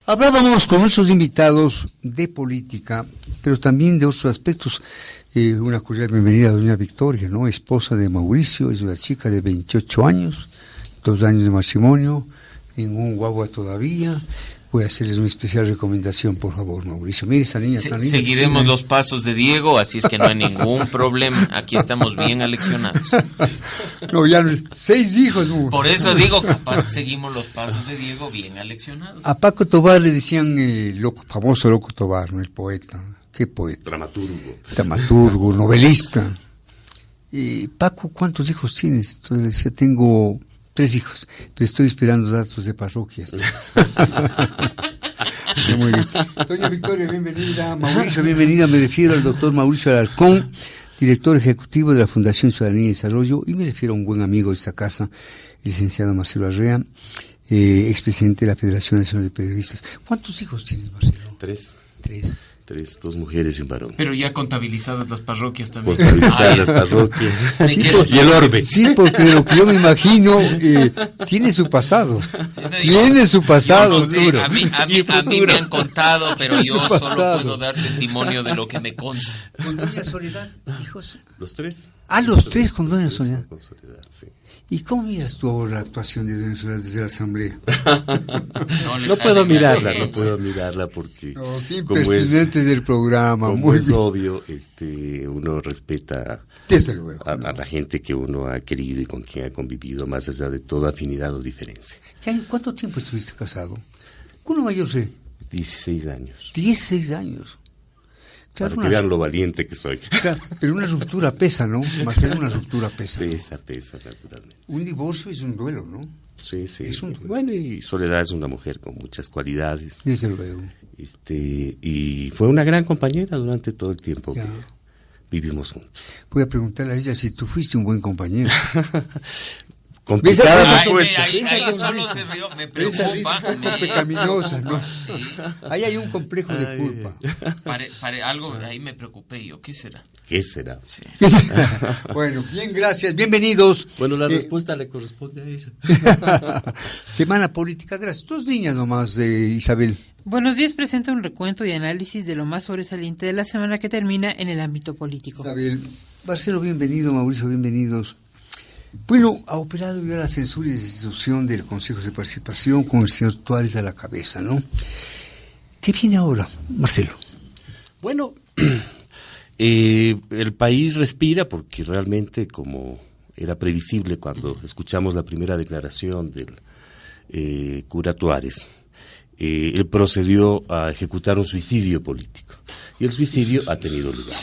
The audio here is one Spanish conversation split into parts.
Hablábamos con nuestros invitados de política, pero también de otros aspectos. Una cordial bienvenida a doña Victoria, ¿no? Esposa de Mauricio, es una chica de 28 años, 2 años de matrimonio, ningún guagua todavía. Voy a hacerles una especial recomendación, por favor, Mauricio. Mire, esa niña tan linda. Seguiremos los pasos de Diego, así es que no hay ningún problema. Aquí estamos bien aleccionados. No, ya 6 hijos. No. Por eso digo, capaz seguimos los pasos de Diego bien aleccionados. A Paco Tobar le decían famoso Loco Tobar, ¿no? El poeta. ¿Qué poeta? Dramaturgo, novelista. Paco, ¿cuántos hijos tienes? Entonces decía, tengo 3 hijos, pero estoy esperando datos de parroquias. Sí, muy bien. Doña Victoria, bienvenida. Mauricio, bienvenida. Me refiero al doctor Mauricio Alarcón, director ejecutivo de la Fundación Ciudadanía y Desarrollo, y me refiero a un buen amigo de esta casa, el licenciado Marcelo Arrea, expresidente de la Federación Nacional de Periodistas. ¿Cuántos hijos tienes, Marcelo? 3. 3. 2 mujeres y un varón. Pero ya contabilizadas las parroquias también. Contabilizadas las parroquias. Sí, y el orbe. Sí, porque de lo que yo me imagino, tiene su pasado. Tiene su pasado, no sé, duro. A mí me han contado, pero yo Su solo pasado. puedo dar testimonio de lo que me consta. ¿Con doña Soledad, hijos? ¿Los 3? Los 3 con doña Soledad. Con Soledad, sí. ¿Y cómo miras tú ahora la actuación de doña Soledad desde la Asamblea? No puedo mirarla porque Qué como impertinentes del programa. como Muy es bien. obvio, uno respeta Desde luego. a la gente que uno ha querido y con quien ha convivido, más allá de toda afinidad o diferencia. ¿Cuánto tiempo estuviste casado? ¿Cuándo mayor sé? 16 años. 16 años. Claro, Para que vean lo valiente que soy. Claro, pero una ruptura pesa, ¿no? Marcelo, una ruptura pesa. Pesa, naturalmente. Un divorcio es un duelo, ¿no? Sí. Es un duelo. Bueno, y Soledad es una mujer con muchas cualidades. Desde luego. Y fue una gran compañera durante todo el tiempo Ya. que vivimos juntos. Voy a preguntarle a ella si tú fuiste un buen compañero. Complicada Esa- respuesta. Ahí solo se rió, me Esa risa preocupa. un poco pecaminosa, ¿no? Sí, Ahí hay un complejo de culpa. algo ahí me preocupé yo, ¿qué será? ¿Qué será? Sí. Bueno, bien, gracias, bienvenidos. Bueno, la respuesta le corresponde a ella. Semana política, gracias. 2 niñas nomás, Isabel. Buenos días presenta un recuento y análisis de lo más sobresaliente de la semana que termina en el ámbito político. Isabel. Marcelo, bienvenido. Mauricio, bienvenidos. Bueno, ha operado ya la censura y destitución del Consejo de Participación con el señor Tuárez a la cabeza, ¿no? ¿Qué viene ahora, Marcelo? Bueno, el país respira porque realmente, como era previsible cuando escuchamos la primera declaración del cura Tuárez, él procedió a ejecutar un suicidio político. Y el suicidio ha tenido lugar.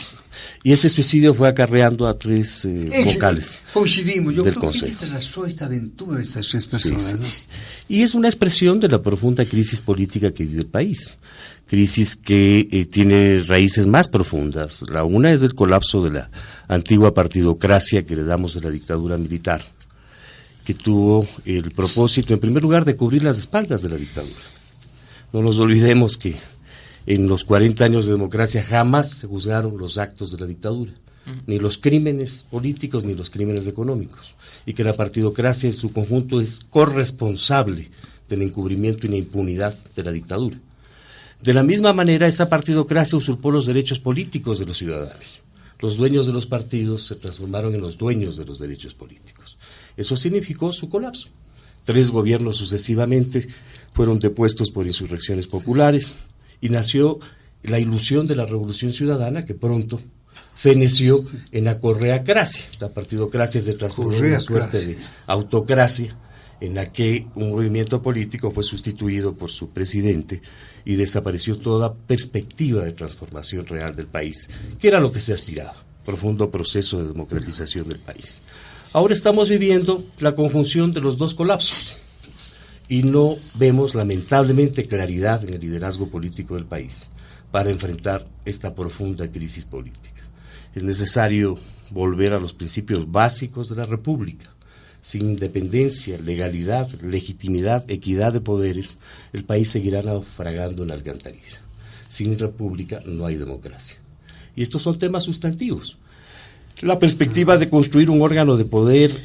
Y ese suicidio fue acarreando a 3 vocales. Coincidimos, yo del creo Consejo. que les arrastró esta aventura estas 3 personas, Sí. ¿no? Y es una expresión de la profunda crisis política que vive el país. Crisis que tiene raíces más profundas. La una es el colapso de la antigua partidocracia que heredamos de la dictadura militar, que tuvo el propósito, en primer lugar, de cubrir las espaldas de la dictadura. No nos olvidemos que en los 40 años de democracia jamás se juzgaron los actos de la dictadura, ni los crímenes políticos ni los crímenes económicos, y que la partidocracia en su conjunto es corresponsable del encubrimiento y la impunidad de la dictadura. De la misma manera, esa partidocracia usurpó los derechos políticos de los ciudadanos. Los dueños de los partidos se transformaron en los dueños de los derechos políticos. Eso significó su colapso. 3 gobiernos sucesivamente fueron depuestos por insurrecciones populares, y nació la ilusión de la revolución ciudadana que pronto feneció en la correacracia. La partidocracia se transformó en una suerte de autocracia en la que un movimiento político fue sustituido por su presidente y desapareció toda perspectiva de transformación real del país, que era lo que se aspiraba, profundo proceso de democratización del país. Ahora estamos viviendo la conjunción de los 2 colapsos. Y no vemos, lamentablemente, claridad en el liderazgo político del país para enfrentar esta profunda crisis política. Es necesario volver a los principios básicos de la República. Sin independencia, legalidad, legitimidad, equidad de poderes, el país seguirá naufragando en la alcantarilla. Sin república no hay democracia. Y estos son temas sustantivos. La perspectiva de construir un órgano de poder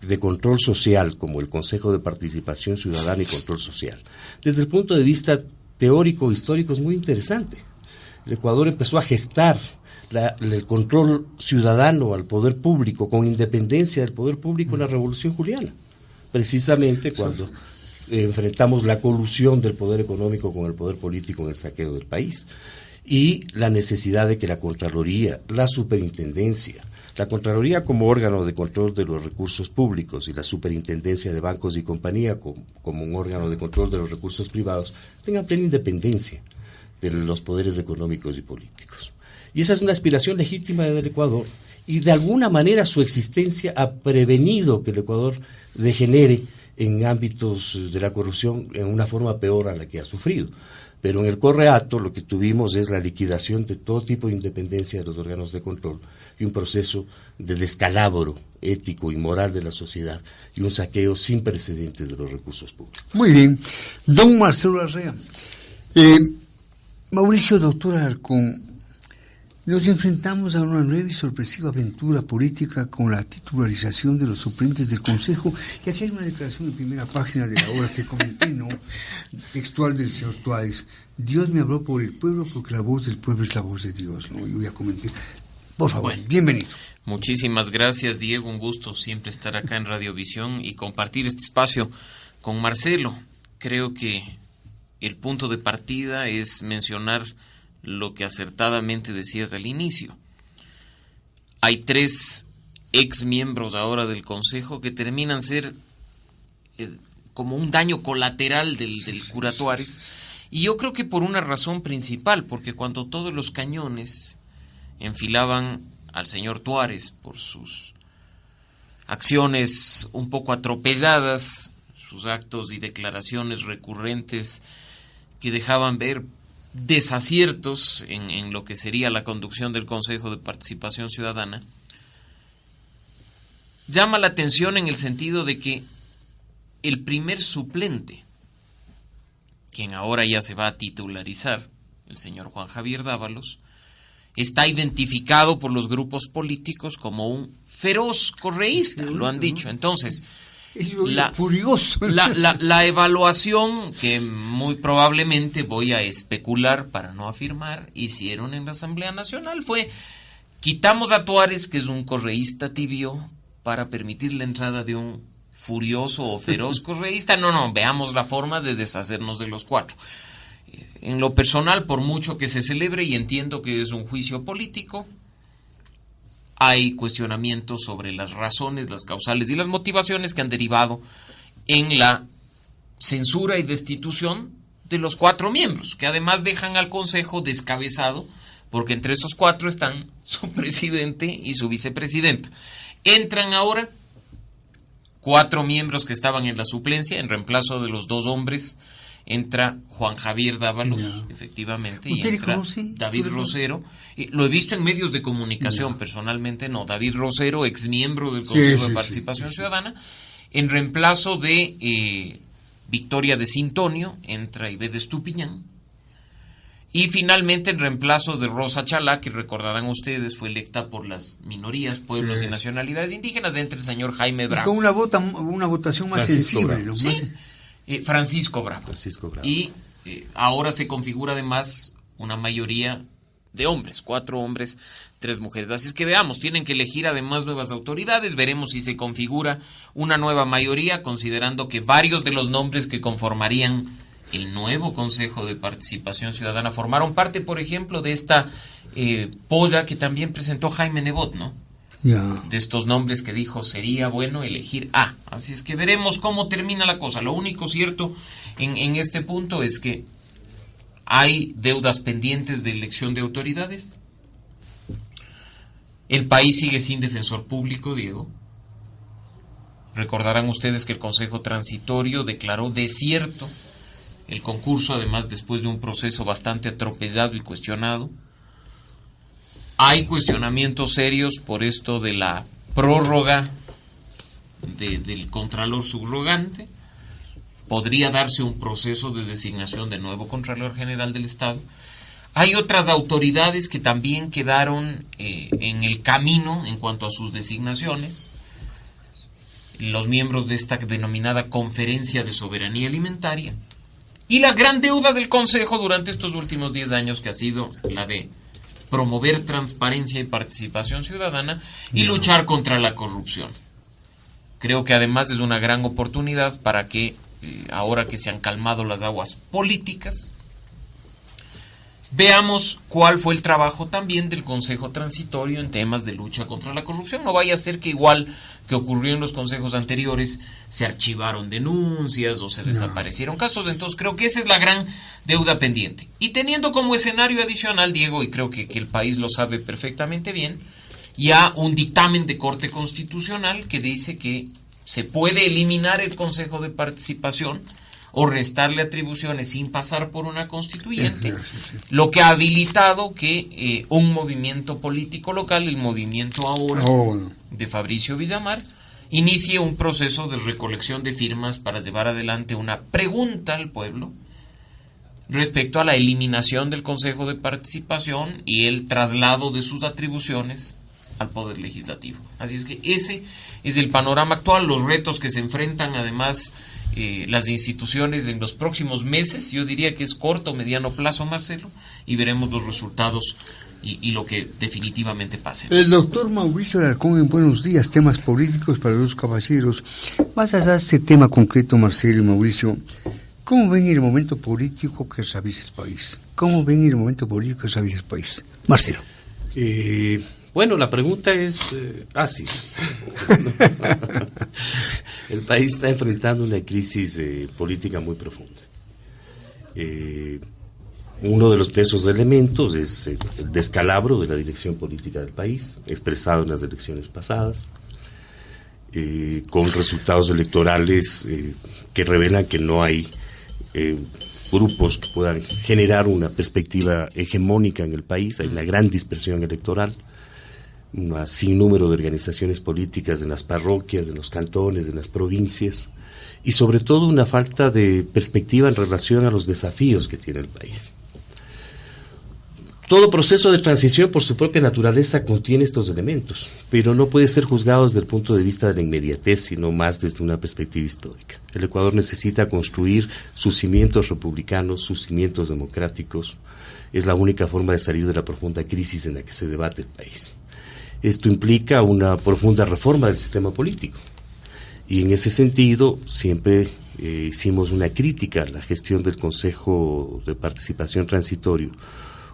de control social como el Consejo de Participación Ciudadana y Control Social, desde el punto de vista teórico histórico es muy interesante. El Ecuador empezó a gestar el control ciudadano al poder público con independencia del poder público en la Revolución Juliana, precisamente cuando enfrentamos la colusión del poder económico con el poder político en el saqueo del país, y la necesidad de que la Contraloría, la Superintendencia, la Contraloría como órgano de control de los recursos públicos y la Superintendencia de Bancos y Compañía como un órgano de control de los recursos privados, tengan plena independencia de los poderes económicos y políticos. Y esa es una aspiración legítima del Ecuador, y de alguna manera su existencia ha prevenido que el Ecuador degenere en ámbitos de la corrupción en una forma peor a la que ha sufrido. Pero en el Correato lo que tuvimos es la liquidación de todo tipo de independencia de los órganos de control y un proceso de descalabro ético y moral de la sociedad y un saqueo sin precedentes de los recursos públicos. Muy bien. Don Marcelo Larrea. Mauricio, doctor Alarcón, nos enfrentamos a una nueva y sorpresiva aventura política con la titularización de los suplentes del Consejo, y aquí hay una declaración en primera página de la obra que comenté, ¿no? Textual del señor Tuárez: Dios me habló por el pueblo porque la voz del pueblo es la voz de Dios, ¿no? Yo voy a comentar. Por favor, bueno, bienvenido. Muchísimas gracias, Diego, un gusto siempre estar acá en Radiovisión y compartir este espacio con Marcelo. Creo que el punto de partida es mencionar lo que acertadamente decías al inicio. Hay 3 ex miembros ahora del Consejo que terminan ser como un daño colateral del cura Tuárez, y yo creo que por una razón principal, porque cuando todos los cañones enfilaban al señor Tuárez por sus acciones un poco atropelladas, sus actos y declaraciones recurrentes que dejaban ver desaciertos en lo que sería la conducción del Consejo de Participación Ciudadana, llama la atención en el sentido de que el primer suplente, quien ahora ya se va a titularizar, el señor Juan Javier Dávalos, está identificado por los grupos políticos como un feroz correísta, lo han dicho. Entonces, la evaluación que muy probablemente, voy a especular para no afirmar, hicieron en la Asamblea Nacional fue: quitamos a Tuárez, que es un correísta tibio, para permitir la entrada de un furioso o feroz correísta. No, veamos la forma de deshacernos de los 4. En lo personal, por mucho que se celebre, y entiendo que es un juicio político, hay cuestionamientos sobre las razones, las causales y las motivaciones que han derivado en la censura y destitución de los 4 miembros, que además dejan al Consejo descabezado, porque entre esos 4 están su presidente y su vicepresidenta. Entran ahora 4 miembros que estaban en la suplencia, en reemplazo de los 2 hombres. Entra Juan Javier Dávalos, efectivamente, y entra David Rosero. Lo he visto en medios de comunicación, personalmente no. David Rosero, ex miembro del Consejo de Participación Ciudadana, en reemplazo de Victoria de Sintonio, entra Ivette Estupiñán, y finalmente en reemplazo de Rosa Chalá, que recordarán ustedes fue electa por las minorías, pueblos y nacionalidades indígenas, entra el señor Jaime Bravo. Con una votación más sensible, ¿no? Francisco Bravo. Y ahora se configura además una mayoría de hombres, 4 hombres, 3 mujeres. Así es que veamos, tienen que elegir además nuevas autoridades, veremos si se configura una nueva mayoría, considerando que varios de los nombres que conformarían el nuevo Consejo de Participación Ciudadana formaron parte, por ejemplo, de esta polla que también presentó Jaime Nebot, ¿no? De estos nombres que dijo sería bueno elegir A. Así es que veremos cómo termina la cosa. Lo único cierto en este punto es que hay deudas pendientes de elección de autoridades. El país sigue sin defensor público, Diego. Recordarán ustedes que el Consejo Transitorio declaró desierto el concurso, además después de un proceso bastante atropellado y cuestionado. Hay cuestionamientos serios por esto de la prórroga del Contralor Subrogante. Podría darse un proceso de designación de nuevo Contralor General del Estado. Hay otras autoridades que también quedaron en el camino en cuanto a sus designaciones. los miembros de esta denominada Conferencia de Soberanía Alimentaria, y la gran deuda del Consejo durante estos últimos 10 años, que ha sido la de promover transparencia y participación ciudadana y luchar contra la corrupción. Creo que además es una gran oportunidad para que, ahora que se han calmado las aguas políticas, veamos cuál fue el trabajo también del Consejo Transitorio en temas de lucha contra la corrupción. No vaya a ser que, igual que ocurrió en los consejos anteriores, se archivaron denuncias o se desaparecieron casos. Entonces creo que esa es la gran deuda pendiente. Y teniendo como escenario adicional, Diego, y creo que el país lo sabe perfectamente bien, ya un dictamen de Corte Constitucional que dice que se puede eliminar el Consejo de Participación o restarle atribuciones sin pasar por una constituyente, lo que ha habilitado que un movimiento político local, el Movimiento Ahora, de Fabricio Villamar, inicie un proceso de recolección de firmas para llevar adelante una pregunta al pueblo respecto a la eliminación del Consejo de Participación y el traslado de sus atribuciones al Poder Legislativo. Así es que ese es el panorama actual, los retos que se enfrentan además las instituciones en los próximos meses. Yo diría que es corto o mediano plazo, Marcelo, y veremos los resultados y lo que definitivamente pase. El doctor Mauricio Alarcón, en Buenos Días, temas políticos para los caballeros. Más allá de este tema concreto, Marcelo y Mauricio, ¿cómo ven el momento político que atraviesa el país? ¿Cómo ven el momento político que atraviesa el país? Marcelo. Bueno, la pregunta es sí. El país está enfrentando una crisis política muy profunda. Uno de esos elementos es el descalabro de la dirección política del país, expresado en las elecciones pasadas, con resultados electorales que revelan que no hay grupos que puedan generar una perspectiva hegemónica en el país. Hay una gran dispersión electoral, un sinnúmero de organizaciones políticas en las parroquias, en los cantones, en las provincias, y sobre todo una falta de perspectiva en relación a los desafíos que tiene el país. Todo proceso de transición, por su propia naturaleza, contiene estos elementos, pero no puede ser juzgado desde el punto de vista de la inmediatez, sino más desde una perspectiva histórica. El Ecuador necesita construir sus cimientos republicanos, sus cimientos democráticos. Es la única forma de salir de la profunda crisis en la que se debate el país. Esto implica una profunda reforma del sistema político. Y en ese sentido, siempre hicimos una crítica a la gestión del Consejo de Participación Transitorio,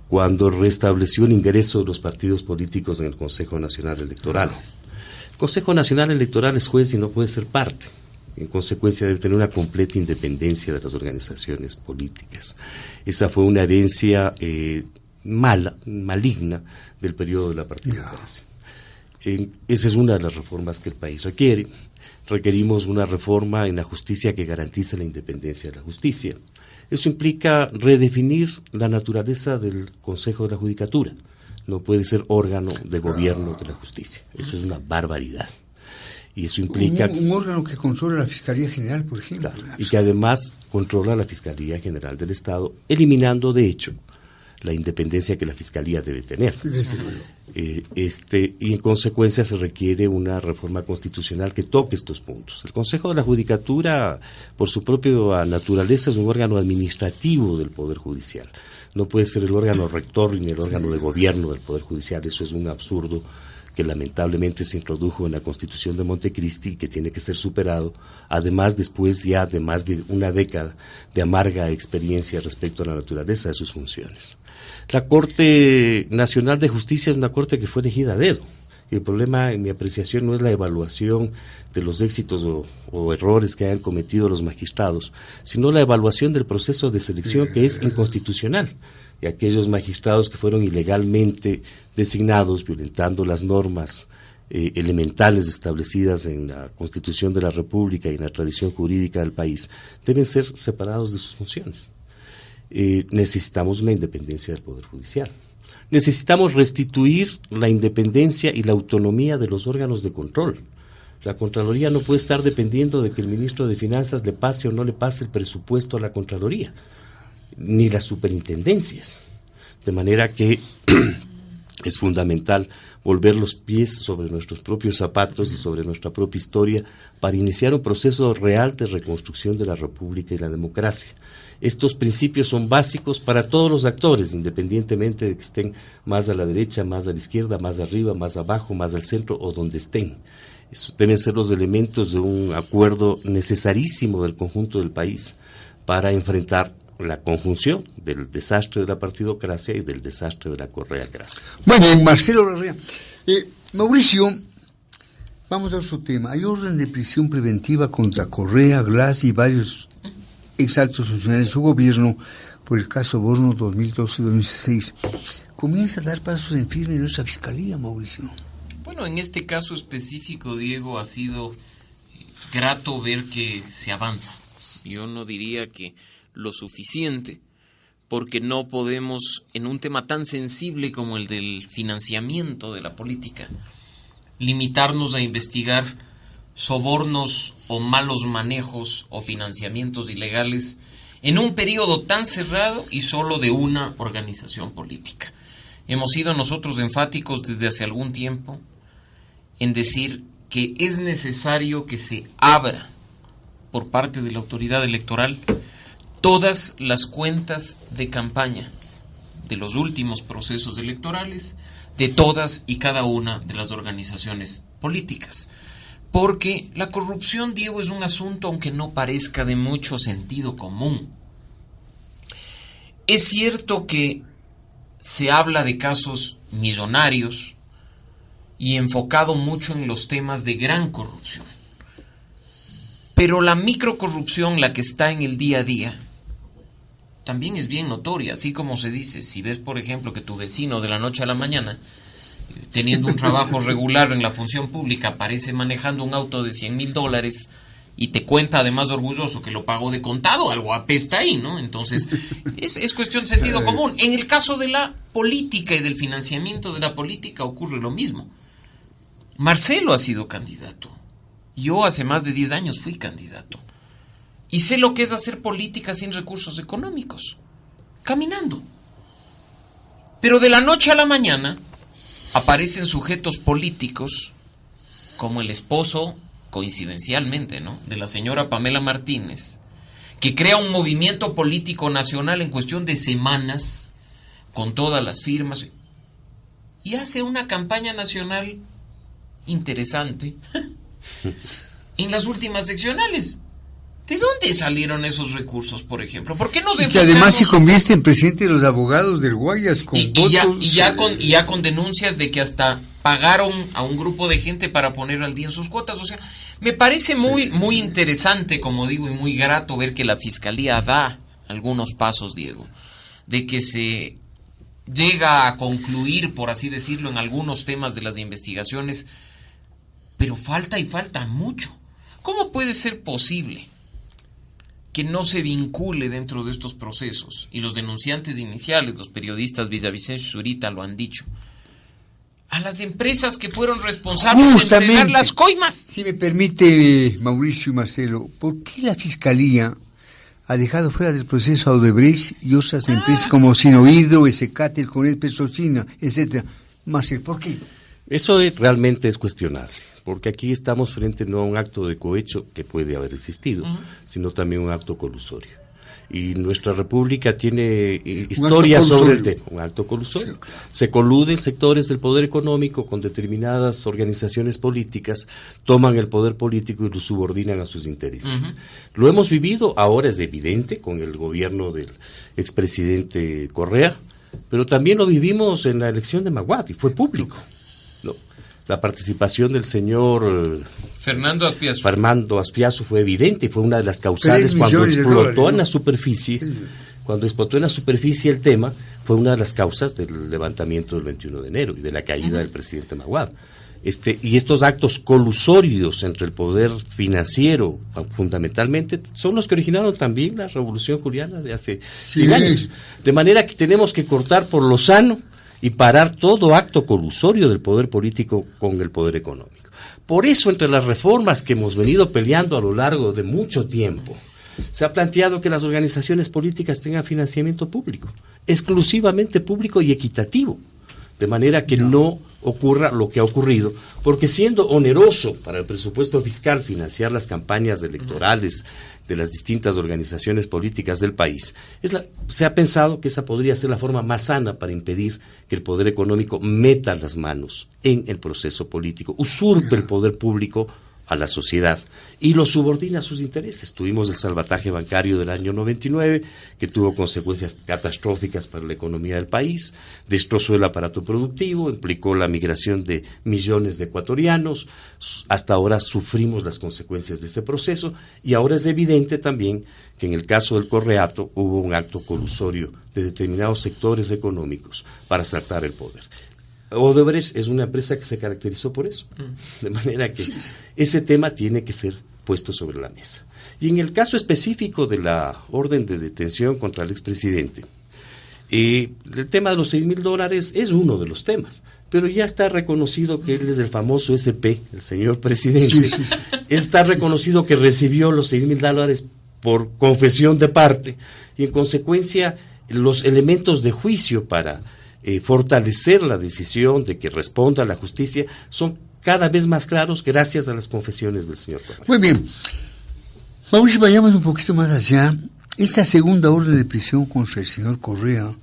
cuando restableció el ingreso de los partidos políticos en el Consejo Nacional Electoral. El Consejo Nacional Electoral es juez y no puede ser parte. En consecuencia, debe tener una completa independencia de las organizaciones políticas. Esa fue una herencia maligna del periodo de la partidocracia. Esa es una de las reformas que el país requiere. Requerimos una reforma en la justicia que garantice la independencia de la justicia. Eso implica redefinir la naturaleza del Consejo de la Judicatura. No puede ser órgano de gobierno de la justicia. Eso es una barbaridad. Y eso implica... Un órgano que controla la Fiscalía General, por ejemplo. Claro, y que además controla la Fiscalía General del Estado, eliminando, de hecho, la independencia que la Fiscalía debe tener. Y en consecuencia se requiere una reforma constitucional que toque estos puntos. El Consejo de la Judicatura, por su propia naturaleza, es un órgano administrativo del Poder Judicial. No puede ser el órgano rector ni el órgano de gobierno del Poder Judicial. Eso es un absurdo que lamentablemente se introdujo en la Constitución de Montecristi y que tiene que ser superado, además después ya de más de una década de amarga experiencia respecto a la naturaleza de sus funciones. La Corte Nacional de Justicia es una corte que fue elegida a dedo. Y el problema, en mi apreciación, no es la evaluación de los éxitos o errores que hayan cometido los magistrados, sino la evaluación del proceso de selección, que es inconstitucional. Y aquellos magistrados que fueron ilegalmente designados, violentando las normas elementales establecidas en la Constitución de la República y en la tradición jurídica del país, deben ser separados de sus funciones. Necesitamos una independencia del Poder Judicial. Necesitamos restituir la independencia y la autonomía de los órganos de control. La Contraloría no puede estar dependiendo de que el ministro de Finanzas le pase o no le pase el presupuesto a la Contraloría, ni las superintendencias. De manera que Es fundamental volver los pies sobre nuestros propios zapatos y sobre nuestra propia historia para iniciar un proceso real de reconstrucción de la República y la democracia. Estos principios son básicos para todos los actores, independientemente de que estén más a la derecha, más a la izquierda, más arriba, más abajo, más al centro o donde estén. Esos deben ser los elementos de un acuerdo necesarísimo del conjunto del país para enfrentar la conjunción del desastre de la partidocracia y del desastre de la correacracia. Bueno, Marcelo Larrea. Mauricio, vamos a otro tema. Hay orden de prisión preventiva contra Correa, Glass y varios exaltos funcionarios de su gobierno por el caso Borno 2012-2016. Comienza a dar pasos en firme en nuestra fiscalía, Mauricio. Bueno, en este caso específico, Diego, ha sido grato ver que se avanza. Yo no diría que lo suficiente, porque no podemos, en un tema tan sensible como el del financiamiento de la política, limitarnos a investigar sobornos o malos manejos o financiamientos ilegales en un periodo tan cerrado y solo de una organización política. Hemos sido nosotros enfáticos desde hace algún tiempo en decir que es necesario que se abra por parte de la autoridad electoral todas las cuentas de campaña de los últimos procesos electorales de todas y cada una de las organizaciones políticas. Porque la corrupción, Diego, es un asunto, aunque no parezca de mucho sentido común. Es cierto que se habla de casos millonarios y enfocado mucho en los temas de gran corrupción. Pero la microcorrupción, la que está en el día a día, también es bien notoria. Así como se dice, si ves, por ejemplo, que tu vecino de la noche a la mañana, teniendo un trabajo regular en la función pública, aparece manejando un auto de $100,000 y te cuenta además orgulloso que lo pagó de contado, algo apesta ahí, ¿no? Entonces, es cuestión de sentido común. En el caso de la política y del financiamiento de la política ocurre lo mismo. Marcelo ha sido candidato. Yo hace más de 10 años fui candidato. Y sé lo que es hacer política sin recursos económicos. Caminando. Pero de la noche a la mañana aparecen sujetos políticos como el esposo, coincidencialmente, ¿no?, de la señora Pamela Martínez, que crea un movimiento político nacional en cuestión de semanas, con todas las firmas, y hace una campaña nacional interesante en las últimas seccionales. ¿De dónde salieron esos recursos, por ejemplo? ¿Por qué nos y que además se convierte en presidente de los abogados del Guayas con votos... ya con denuncias de que hasta pagaron a un grupo de gente para poner al día en sus cuotas. O sea, me parece muy interesante, como digo, y muy grato ver que la Fiscalía da algunos pasos, Diego, de que se llega a concluir, por así decirlo, en algunos temas de las investigaciones, pero falta mucho. ¿Cómo puede ser posible que no se vincule dentro de estos procesos? Y los denunciantes iniciales, los periodistas Villavicencio y Zurita lo han dicho, a las empresas que fueron responsables de entregar las coimas. Si me permite, Mauricio y Marcelo, ¿por qué la Fiscalía ha dejado fuera del proceso a Odebrecht y otras empresas como Sinohidro, Esecatel, Conel, Petrocina, etcétera? Marcelo, ¿por qué? Eso realmente es cuestionable, porque aquí estamos frente no a un acto de cohecho que puede haber existido, sino también un acto colusorio. Y nuestra república tiene historia sobre el tema, un acto colusorio. Sí, claro. Se coluden sectores del poder económico con determinadas organizaciones políticas, toman el poder político y lo subordinan a sus intereses. Lo hemos vivido, ahora es evidente, con el gobierno del expresidente Correa, pero también lo vivimos en la elección de Maguad y fue público. La participación del señor Fernando Aspiazu fue evidente y fue una de las causales cuando explotó en la superficie. Cuando explotó en la superficie el tema, fue una de las causas del levantamiento del 21 de enero y de la caída del presidente Maguad. Y estos actos colusorios entre el poder financiero, fundamentalmente, son los que originaron también la Revolución Juliana de hace 100 años. De manera que tenemos que cortar por lo sano y parar todo acto colusorio del poder político con el poder económico. Por eso, entre las reformas que hemos venido peleando a lo largo de mucho tiempo, se ha planteado que las organizaciones políticas tengan financiamiento público, exclusivamente público y equitativo. de manera que no ocurra lo que ha ocurrido, porque siendo oneroso para el presupuesto fiscal financiar las campañas electorales de las distintas organizaciones políticas del país, se ha pensado que esa podría ser la forma más sana para impedir que el poder económico meta las manos en el proceso político, usurpe el poder público a la sociedad y lo subordina a sus intereses. Tuvimos el salvataje bancario del año 99, que tuvo consecuencias catastróficas para la economía del país, destrozó el aparato productivo, implicó la migración de millones de ecuatorianos. Hasta ahora sufrimos las consecuencias de este proceso y ahora es evidente también que en el caso del Correato hubo un acto colusorio de determinados sectores económicos para asaltar el poder. Odebrecht es una empresa que se caracterizó por eso, de manera que ese tema tiene que ser puesto sobre la mesa. Y en el caso específico de la orden de detención contra el expresidente, el tema de los $6,000 es uno de los temas, pero ya está reconocido que él es el famoso SP, el señor presidente, está reconocido que recibió los $6,000 por confesión de parte, y en consecuencia los elementos de juicio para fortalecer la decisión de que responda a la justicia son cada vez más claros gracias a las confesiones del señor Correa. Muy bien. Mauricio, vayamos un poquito más allá. Esta segunda orden de prisión contra el señor Correa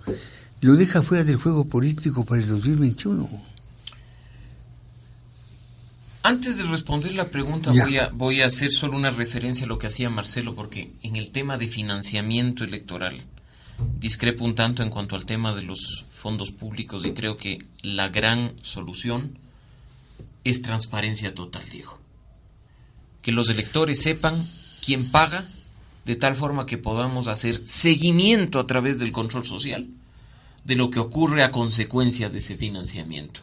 lo deja fuera del juego político para el 2021. Antes de responder la pregunta, voy a hacer solo una referencia a lo que hacía Marcelo, porque en el tema de financiamiento electoral discrepo un tanto en cuanto al tema de los fondos públicos y creo que la gran solución es transparencia total, Diego. Que los electores sepan quién paga, de tal forma que podamos hacer seguimiento a través del control social de lo que ocurre a consecuencia de ese financiamiento.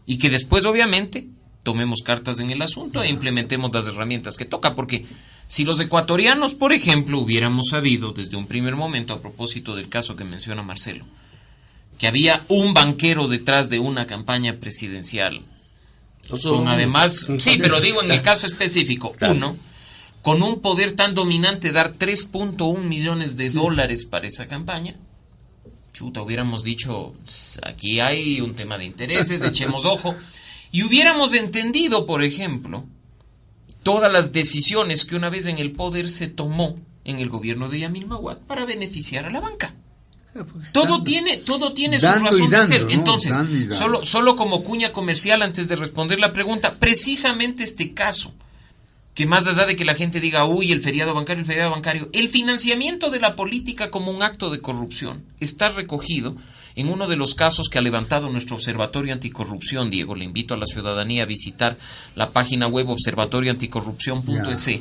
Y que después, obviamente, tomemos cartas en el asunto e implementemos las herramientas que toca, porque si los ecuatorianos, por ejemplo, hubiéramos sabido desde un primer momento, a propósito del caso que menciona Marcelo, que había un banquero detrás de una campaña presidencial, con además, sí, pero digo en el caso específico, uno, con un poder tan dominante, dar $3.1 millones para esa campaña, chuta, hubiéramos dicho, aquí hay un tema de intereses, echemos ojo, y hubiéramos entendido, por ejemplo, todas las decisiones que una vez en el poder se tomó en el gobierno de Yamil Maguad para beneficiar a la banca. Todo tiene su razón de ser. Entonces, solo como cuña comercial, antes de responder la pregunta, precisamente este caso, que más allá de que la gente diga, uy, el feriado bancario, el financiamiento de la política como un acto de corrupción está recogido en uno de los casos que ha levantado nuestro Observatorio Anticorrupción. Diego, le invito a la ciudadanía a visitar la página web observatorioanticorrupción.es,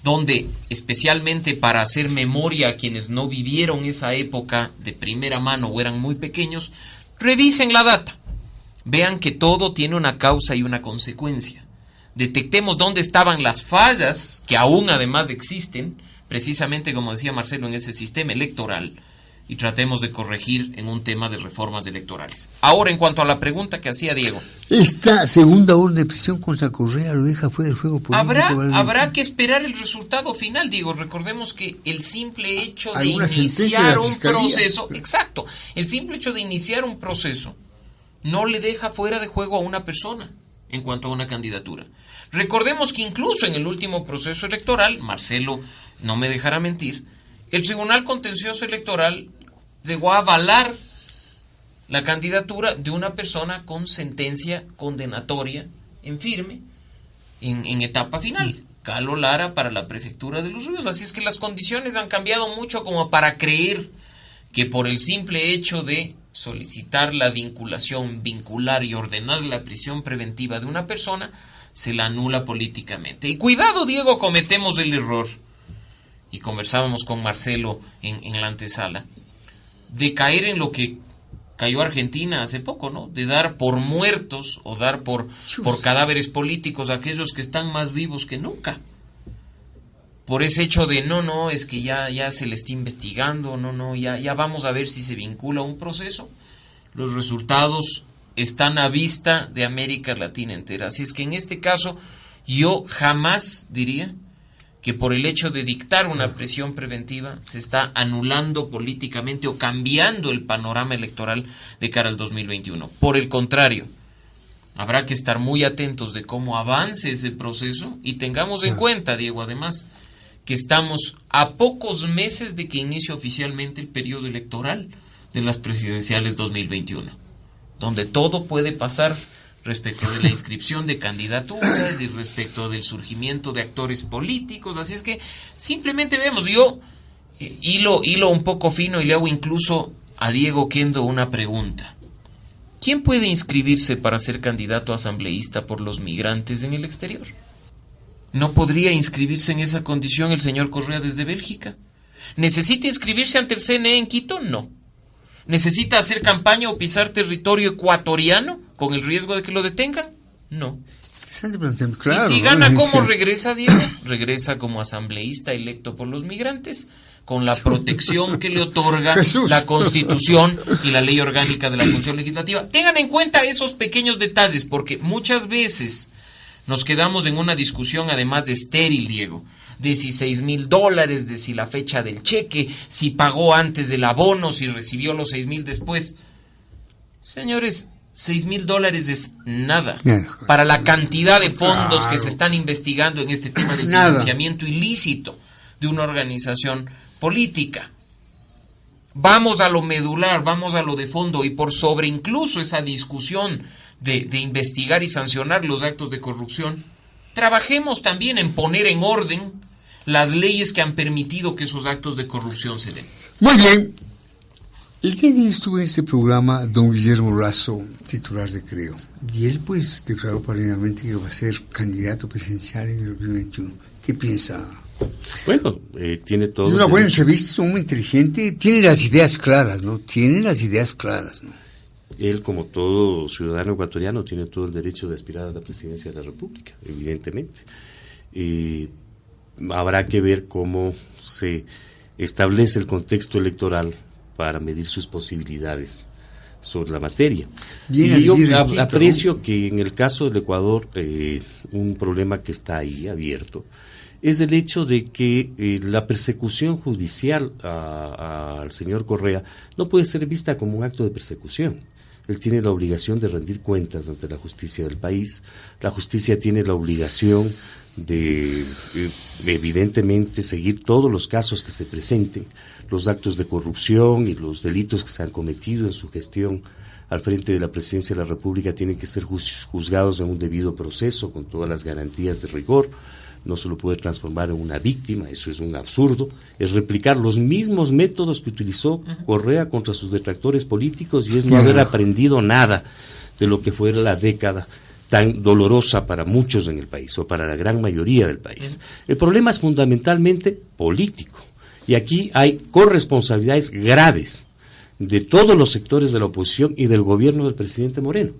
donde, especialmente para hacer memoria a quienes no vivieron esa época de primera mano o eran muy pequeños, revisen la data, vean que todo tiene una causa y una consecuencia. Detectemos dónde estaban las fallas, que aún además existen, precisamente como decía Marcelo, en ese sistema electoral, y tratemos de corregir en un tema de reformas electorales. Ahora, en cuanto a la pregunta que hacía Diego. Esta segunda orden de prisión contra Correa lo deja fuera del juego político. Habrá que esperar el resultado final, Diego. Recordemos que el simple hecho de iniciar un proceso, exacto, el simple hecho de iniciar un proceso no le deja fuera de juego a una persona en cuanto a una candidatura. Recordemos que incluso en el último proceso electoral, Marcelo no me dejará mentir, el Tribunal Contencioso Electoral llegó a avalar la candidatura de una persona con sentencia condenatoria en firme en etapa final, Calo Lara, para la prefectura de Los Ríos. Así es que las condiciones han cambiado mucho como para creer que por el simple hecho de solicitar la vinculación, vincular y ordenar la prisión preventiva de una persona, se la anula políticamente. Y cuidado, Diego, cometemos el error, y conversábamos con Marcelo en la antesala, de caer en lo que cayó Argentina hace poco, ¿no? De dar por muertos o dar por cadáveres políticos a aquellos que están más vivos que nunca. Por ese hecho de no, es que ya se le está investigando, ya vamos a ver si se vincula a un proceso. Los resultados están a vista de América Latina entera. Así es que en este caso yo jamás diría que por el hecho de dictar una prisión preventiva se está anulando políticamente o cambiando el panorama electoral de cara al 2021. Por el contrario, habrá que estar muy atentos de cómo avance ese proceso y tengamos en cuenta, Diego, además, que estamos a pocos meses de que inicie oficialmente el periodo electoral de las presidenciales 2021, donde todo puede pasar respecto de la inscripción de candidaturas y respecto del surgimiento de actores políticos. Así es que simplemente vemos, yo hilo un poco fino y le hago incluso a Diego Kendo una pregunta. ¿Quién puede inscribirse para ser candidato a asambleísta por los migrantes en el exterior? ¿No podría inscribirse en esa condición el señor Correa desde Bélgica? ¿Necesita inscribirse ante el CNE en Quito? No. ¿Necesita hacer campaña o pisar territorio ecuatoriano con el riesgo de que lo detengan? No. Claro, y si gana, ¿cómo regresa, Diego? Regresa como asambleísta electo por los migrantes, con la protección que le otorga la Constitución y la Ley Orgánica de la Función Legislativa. Tengan en cuenta esos pequeños detalles, porque muchas veces nos quedamos en una discusión, además de estéril, Diego, de si $6,000, de si la fecha del cheque, si pagó antes del abono, si recibió los 6,000 después. Señores, $6,000 es nada para la cantidad de fondos que se están investigando en este tema del financiamiento ilícito de una organización política. Vamos a lo medular, vamos a lo de fondo, y por sobre incluso esa discusión de investigar y sancionar los actos de corrupción, trabajemos también en poner en orden las leyes que han permitido que esos actos de corrupción se den. Muy bien. El día de hoy estuvo en este programa don Guillermo Lasso, titular de Creo, y él pues declaró públicamente que va a ser candidato presidencial en el 2021. ¿Qué piensa? Bueno, tiene todo. Una buena entrevista, es muy inteligente, tiene las ideas claras, ¿no? Él, como todo ciudadano ecuatoriano, tiene todo el derecho de aspirar a la presidencia de la República, evidentemente. Habrá que ver cómo se establece el contexto electoral para medir sus posibilidades sobre la materia. Y yo aprecio que en el caso del Ecuador, un problema que está ahí abierto es el hecho de que la persecución judicial al señor Correa no puede ser vista como un acto de persecución. Él tiene la obligación de rendir cuentas ante la justicia del país. La justicia tiene la obligación de evidentemente seguir todos los casos que se presenten, los actos de corrupción y los delitos que se han cometido en su gestión al frente de la presidencia de la República tienen que ser juzgados en un debido proceso con todas las garantías de rigor. No se lo puede transformar en una víctima, eso es un absurdo, es replicar los mismos métodos que utilizó Correa contra sus detractores políticos y es no haber aprendido nada de lo que fue la década tan dolorosa para muchos en el país o para la gran mayoría del país. El problema es fundamentalmente político y aquí hay corresponsabilidades graves de todos los sectores de la oposición y del gobierno del presidente Moreno.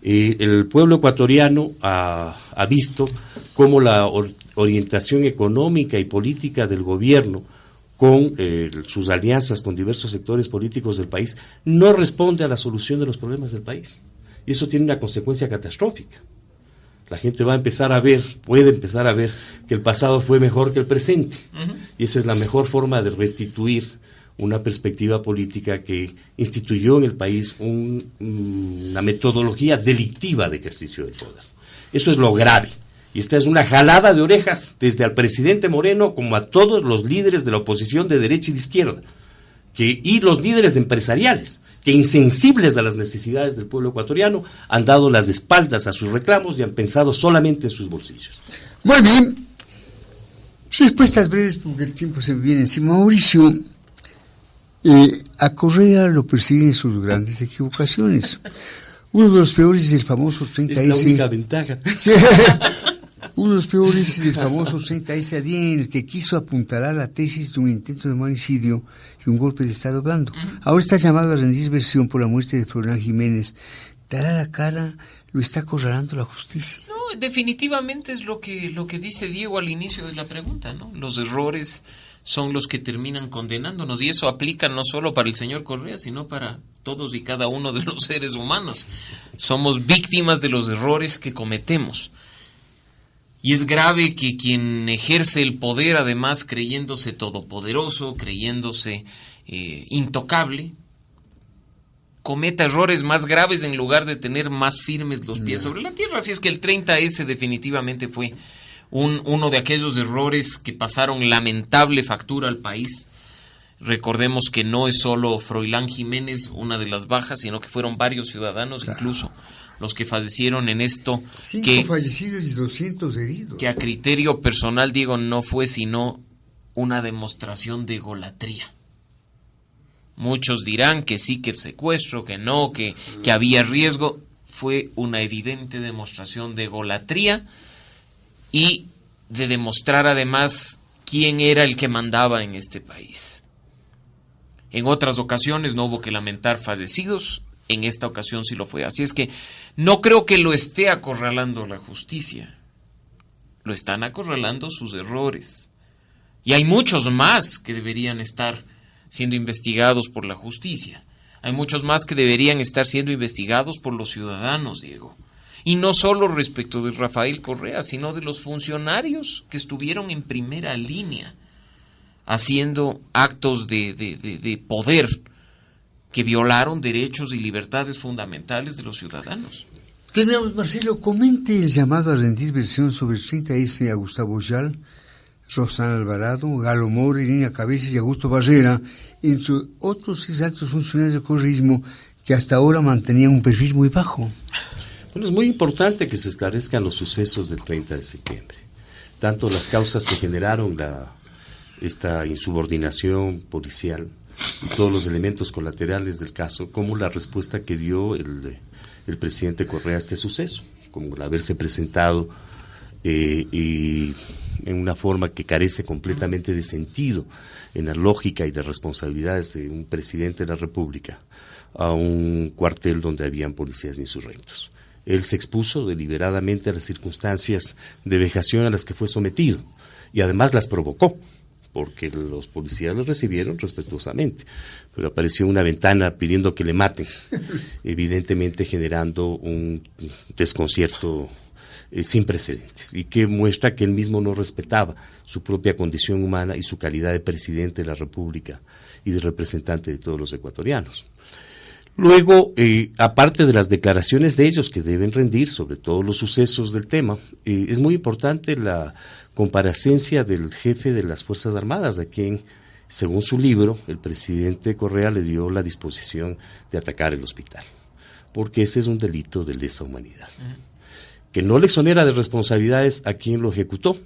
El pueblo ecuatoriano ha visto cómo la orientación económica y política del gobierno con sus alianzas con diversos sectores políticos del país no responde a la solución de los problemas del país. Y eso tiene una consecuencia catastrófica. La gente puede empezar a ver que el pasado fue mejor que el presente. Y esa es la mejor forma de restituir una perspectiva política que instituyó en el país una metodología delictiva de ejercicio del poder. Eso es lo grave. Y esta es una jalada de orejas desde al presidente Moreno como a todos los líderes de la oposición de derecha y de izquierda, y los líderes empresariales, que insensibles a las necesidades del pueblo ecuatoriano han dado las espaldas a sus reclamos y han pensado solamente en sus bolsillos. Muy bien. Respuestas breves porque el tiempo se me viene encima. Mauricio, a Correa lo persiguen sus grandes equivocaciones. Uno de los peores es el famoso 30S. Es la única ventaja. Sí. Uno de los peores es el famoso 30S en el que quiso apuntalar la tesis de un intento de magnicidio y un golpe de Estado blando. Ahora está llamado a rendir versión por la muerte de Florian Jiménez. Dará la cara, lo está acorralando la justicia. No, definitivamente es lo que dice Diego al inicio de la pregunta, ¿no? Los errores son los que terminan condenándonos y eso aplica no solo para el señor Correa, sino para todos y cada uno de los seres humanos. Somos víctimas de los errores que cometemos. Y es grave que quien ejerce el poder, además creyéndose todopoderoso, creyéndose intocable, cometa errores más graves en lugar de tener más firmes los pies sobre la tierra. Así es que el 30S definitivamente fue uno de aquellos errores que pasaron lamentable factura al país. Recordemos que no es solo Froilán Jiménez una de las bajas, sino que fueron varios ciudadanos, incluso los que fallecieron en esto. 5 fallecidos y 200 heridos. Que a criterio personal, Diego, no fue sino una demostración de egolatría. Muchos dirán que sí, que el secuestro, que no, que había riesgo. Fue una evidente demostración de egolatría y de demostrar además quién era el que mandaba en este país. En otras ocasiones no hubo que lamentar fallecidos, en esta ocasión sí lo fue. Así es que no creo que lo esté acorralando la justicia, lo están acorralando sus errores. Y hay muchos más que deberían estar siendo investigados por la justicia. Hay muchos más que deberían estar siendo investigados por los ciudadanos, Diego. Y no solo respecto de Rafael Correa, sino de los funcionarios que estuvieron en primera línea haciendo actos de poder que violaron derechos y libertades fundamentales de los ciudadanos. Tenemos, Marcelo, comente el llamado a rendir versión sobre el 30S a Gustavo Yal, Rosana Alvarado, Galo Mora, Irina Cabezas y Augusto Barrera, entre otros 6 altos funcionarios del correísmo que hasta ahora mantenían un perfil muy bajo. Bueno, es muy importante que se esclarezcan los sucesos del 30 de septiembre, tanto las causas que generaron esta insubordinación policial, todos los elementos colaterales del caso, como la respuesta que dio el presidente Correa a este suceso, como el haberse presentado y en una forma que carece completamente de sentido en la lógica y las responsabilidades de un presidente de la República a un cuartel donde habían policías insurrectos. Él se expuso deliberadamente a las circunstancias de vejación a las que fue sometido y además las provocó, porque los policías lo recibieron respetuosamente, pero apareció una ventana pidiendo que le maten, evidentemente generando un desconcierto sin precedentes, y que muestra que él mismo no respetaba su propia condición humana y su calidad de presidente de la República y de representante de todos los ecuatorianos. Luego, aparte de las declaraciones de ellos que deben rendir sobre todos los sucesos del tema, es muy importante la comparecencia del jefe de las Fuerzas Armadas, a quien, según su libro, el presidente Correa le dio la disposición de atacar el hospital, porque ese es un delito de lesa humanidad, que no le exonera de responsabilidades a quien lo ejecutó,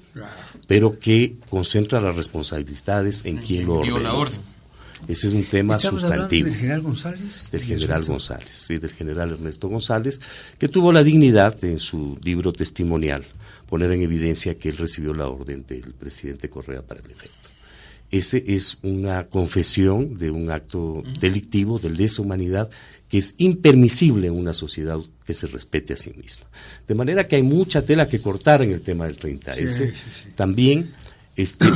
pero que concentra las responsabilidades en quien lo ordenó. La orden. Ese es un tema sustantivo. ¿Del general González? Del general González, sí, del general Ernesto González, que tuvo la dignidad en su libro testimonial poner en evidencia que él recibió la orden del presidente Correa para el efecto. Ese es una confesión de un acto delictivo de lesa humanidad que es impermisible en una sociedad que se respete a sí misma. De manera que hay mucha tela que cortar en el tema del 30S. Sí. También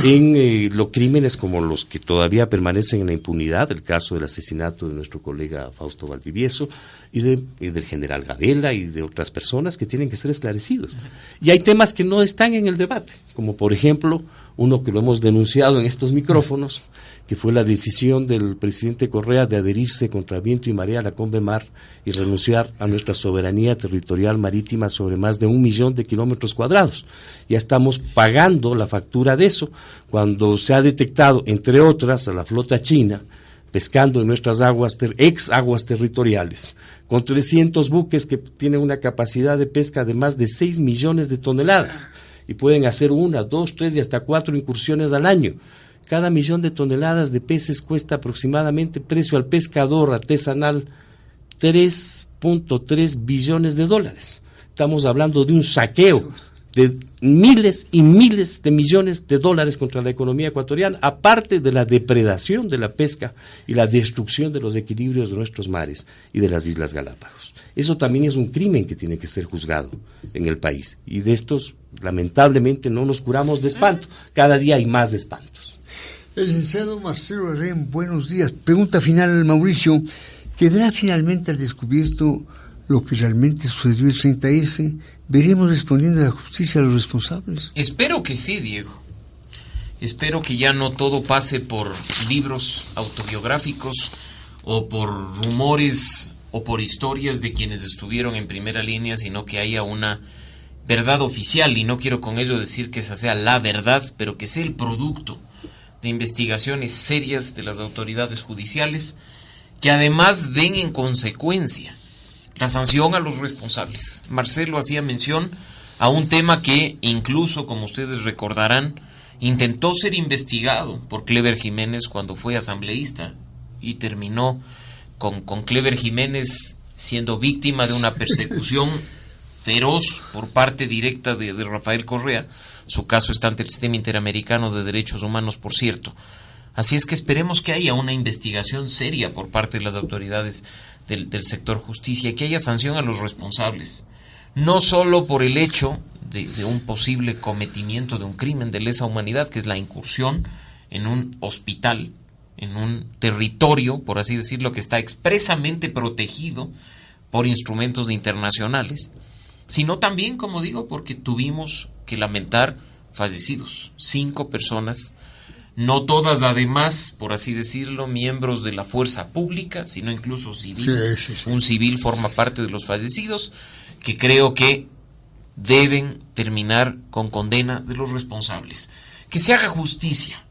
en los crímenes como los que todavía permanecen en la impunidad, el caso del asesinato de nuestro colega Fausto Valdivieso y del general Gabela y de otras personas que tienen que ser esclarecidos. Y hay temas que no están en el debate, como por ejemplo uno que lo hemos denunciado en estos micrófonos, que fue la decisión del presidente Correa de adherirse contra viento y marea a la Convemar y renunciar a nuestra soberanía territorial marítima sobre más de 1 millón de kilómetros cuadrados. Ya estamos pagando la factura de eso, cuando se ha detectado, entre otras, a la flota china pescando en nuestras aguas territoriales, con 300 buques que tienen una capacidad de pesca de más de 6 millones de toneladas, y pueden hacer 1, 2, 3 y hasta 4 incursiones al año. Cada 1 millón de toneladas de peces cuesta aproximadamente, precio al pescador artesanal, $3.3 billones. Estamos hablando de un saqueo de miles y miles de millones de dólares contra la economía ecuatoriana, aparte de la depredación de la pesca y la destrucción de los equilibrios de nuestros mares y de las Islas Galápagos. Eso también es un crimen que tiene que ser juzgado en el país, y de estos, lamentablemente, no nos curamos de espanto. Cada día hay más espantos. El licenciado Marcelo Herrén, buenos días. Pregunta final, Mauricio. ¿Quedará finalmente al descubierto lo que realmente sucedió el 30S? ¿Veremos respondiendo a la justicia a los responsables? Espero que sí, Diego. Espero que ya no todo pase por libros autobiográficos o por rumores o por historias de quienes estuvieron en primera línea, sino que haya una verdad oficial, y no quiero con ello decir que esa sea la verdad, pero que sea el producto de investigaciones serias de las autoridades judiciales, que además den en consecuencia la sanción a los responsables. Marcelo hacía mención a un tema que incluso, como ustedes recordarán, intentó ser investigado por Clever Jiménez cuando fue asambleísta y terminó con Clever Jiménez siendo víctima de una persecución feroz por parte directa de Rafael Correa. Su caso está ante el Sistema Interamericano de Derechos Humanos, por cierto. Así es que esperemos que haya una investigación seria por parte de las autoridades del sector justicia y que haya sanción a los responsables. No solo por el hecho de un posible cometimiento de un crimen de lesa humanidad, que es la incursión en un hospital, en un territorio, por así decirlo, que está expresamente protegido por instrumentos internacionales, sino también, como digo, porque tuvimos que lamentar fallecidos, 5 personas, no todas además, por así decirlo, miembros de la fuerza pública, sino incluso civiles. Sí. Un civil forma parte de los fallecidos, que creo que deben terminar con condena de los responsables. Que se haga justicia,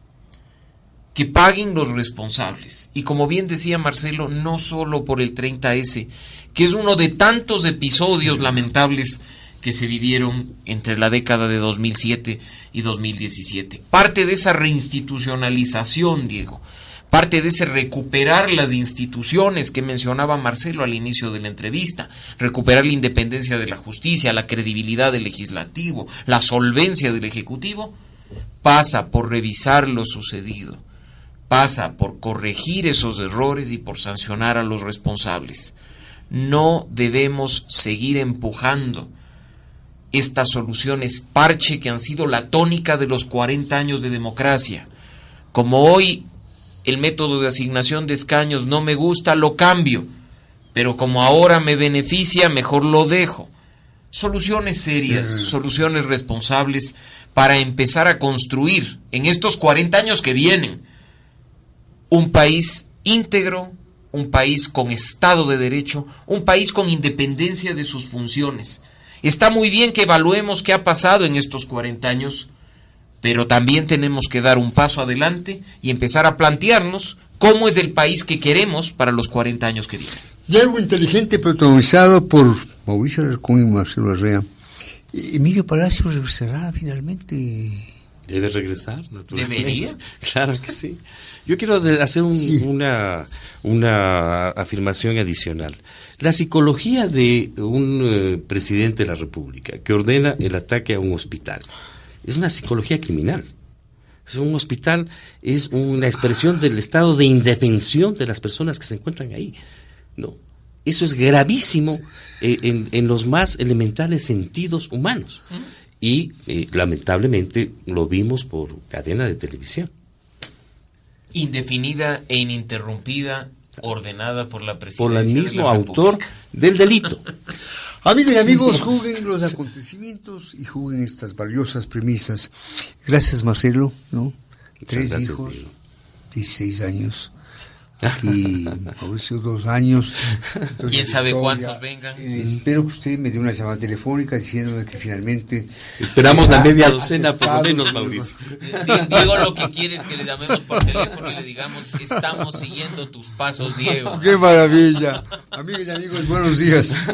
que paguen los responsables. Y como bien decía Marcelo, no solo por el 30S, que es uno de tantos episodios lamentables que se vivieron entre la década de 2007 y 2017. Parte de esa reinstitucionalización, Diego, parte de ese recuperar las instituciones que mencionaba Marcelo al inicio de la entrevista, recuperar la independencia de la justicia, la credibilidad del legislativo, la solvencia del ejecutivo, pasa por revisar lo sucedido, pasa por corregir esos errores y por sancionar a los responsables. No debemos seguir empujando estas soluciones parche que han sido la tónica de los 40 años de democracia. Como hoy el método de asignación de escaños no me gusta, lo cambio, pero como ahora me beneficia, mejor lo dejo. Soluciones serias, soluciones responsables para empezar a construir en estos 40 años que vienen un país íntegro, un país con Estado de Derecho, un país con independencia de sus funciones. Está muy bien que evaluemos qué ha pasado en estos 40 años, pero también tenemos que dar un paso adelante y empezar a plantearnos cómo es el país que queremos para los 40 años que vienen. Y algo inteligente protagonizado por Mauricio Alarcón y Marcelo Larrea. Emilio Palacio regresará finalmente. Debe regresar, naturalmente. ¿Debería? Claro que sí. Yo quiero hacer una afirmación adicional. La psicología de un presidente de la República que ordena el ataque a un hospital es una psicología criminal. Un hospital es una expresión del estado de indefensión de las personas que se encuentran ahí. No, eso es gravísimo en los más elementales sentidos humanos. Y lamentablemente lo vimos por cadena de televisión. Indefinida e ininterrumpida, ordenada por la presidencia. Por el mismo autor del delito. Amigas y amigos, juzguen los acontecimientos y juzguen estas valiosas premisas. Gracias, Marcelo, ¿no? Muchas 3 hijos, 16 años. Aquí, Mauricio, 2 años. Entonces, ¿quién sabe cuántos vengan? Espero que usted me dé una llamada telefónica diciéndome que finalmente... Esperamos la media docena por lo menos, Mauricio. Diego lo que quiere es que le llamemos por teléfono y le digamos: estamos siguiendo tus pasos, Diego. ¡Qué maravilla! Amigas y amigos, buenos días.